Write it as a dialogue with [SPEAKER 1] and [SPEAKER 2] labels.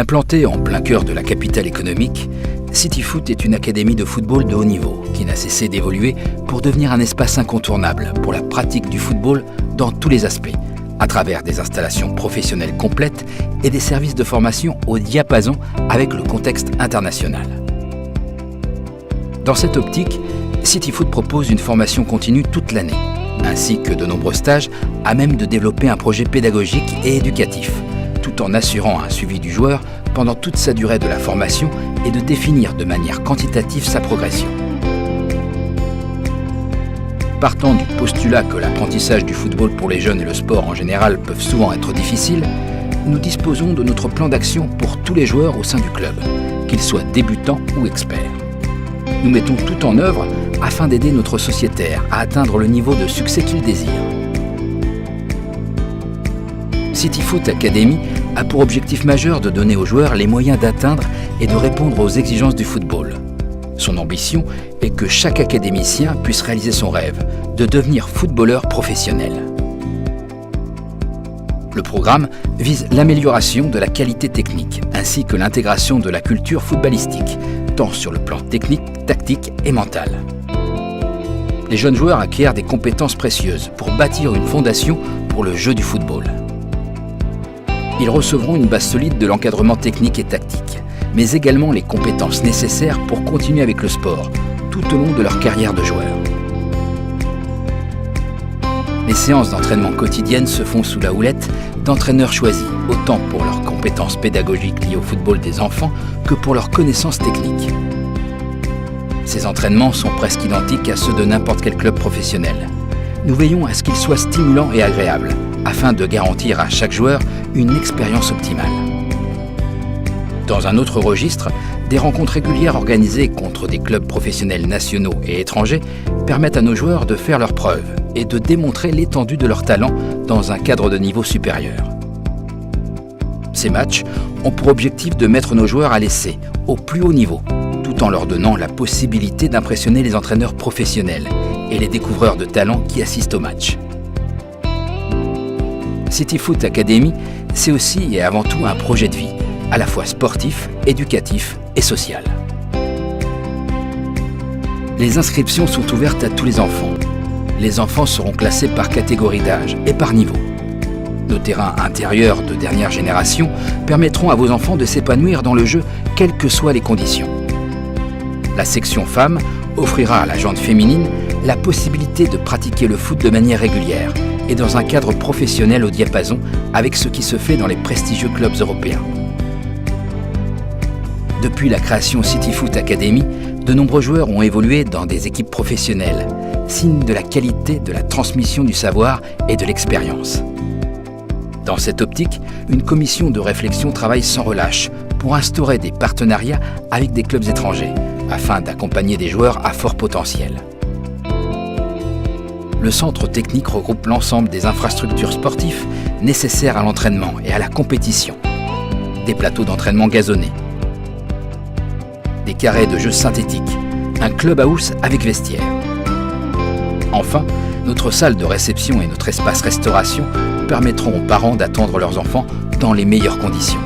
[SPEAKER 1] Implantée en plein cœur de la capitale économique, CityFoot est une académie de football de haut niveau qui n'a cessé d'évoluer pour devenir un espace incontournable pour la pratique du football dans tous les aspects, à travers des installations professionnelles complètes et des services de formation au diapason avec le contexte international. Dans cette optique, CityFoot propose une formation continue toute l'année, ainsi que de nombreux stages à même de développer un projet pédagogique et éducatif, tout en assurant un suivi du joueur pendant toute sa durée de la formation et de définir de manière quantitative sa progression. Partant du postulat que l'apprentissage du football pour les jeunes et le sport en général peuvent souvent être difficiles, nous disposons de notre plan d'action pour tous les joueurs au sein du club, qu'ils soient débutants ou experts. Nous mettons tout en œuvre afin d'aider notre sociétaire à atteindre le niveau de succès qu'il désire. CityFoot Academy a pour objectif majeur de donner aux joueurs les moyens d'atteindre et de répondre aux exigences du football. Son ambition est que chaque académicien puisse réaliser son rêve, de devenir footballeur professionnel. Le programme vise l'amélioration de la qualité technique, ainsi que l'intégration de la culture footballistique, tant sur le plan technique, tactique et mental. Les jeunes joueurs acquièrent des compétences précieuses pour bâtir une fondation pour le jeu du football. Ils recevront une base solide de l'encadrement technique et tactique, mais également les compétences nécessaires pour continuer avec le sport, tout au long de leur carrière de joueur. Les séances d'entraînement quotidiennes se font sous la houlette d'entraîneurs choisis, autant pour leurs compétences pédagogiques liées au football des enfants que pour leurs connaissances techniques. Ces entraînements sont presque identiques à ceux de n'importe quel club professionnel. Nous veillons à ce qu'ils soient stimulants et agréables, afin de garantir à chaque joueur une expérience optimale. Dans un autre registre, des rencontres régulières organisées contre des clubs professionnels nationaux et étrangers permettent à nos joueurs de faire leurs preuves et de démontrer l'étendue de leur talent dans un cadre de niveau supérieur. Ces matchs ont pour objectif de mettre nos joueurs à l'essai, au plus haut niveau, tout en leur donnant la possibilité d'impressionner les entraîneurs professionnels et les découvreurs de talent qui assistent au match. CityFoot Academy, c'est aussi et avant tout un projet de vie, à la fois sportif, éducatif et social. Les inscriptions sont ouvertes à tous les enfants. Les enfants seront classés par catégorie d'âge et par niveau. Nos terrains intérieurs de dernière génération permettront à vos enfants de s'épanouir dans le jeu, quelles que soient les conditions. La section femmes offrira à la gente féminine la possibilité de pratiquer le foot de manière régulière et dans un cadre professionnel au diapason avec ce qui se fait dans les prestigieux clubs européens. Depuis la création CityFoot Academy, de nombreux joueurs ont évolué dans des équipes professionnelles, signe de la qualité de la transmission du savoir et de l'expérience. Dans cette optique, une commission de réflexion travaille sans relâche pour instaurer des partenariats avec des clubs étrangers, afin d'accompagner des joueurs à fort potentiel. Le centre technique regroupe l'ensemble des infrastructures sportives nécessaires à l'entraînement et à la compétition. Des plateaux d'entraînement gazonnés, des carrés de jeux synthétiques, un clubhouse avec vestiaire. Enfin, notre salle de réception et notre espace restauration permettront aux parents d'attendre leurs enfants dans les meilleures conditions.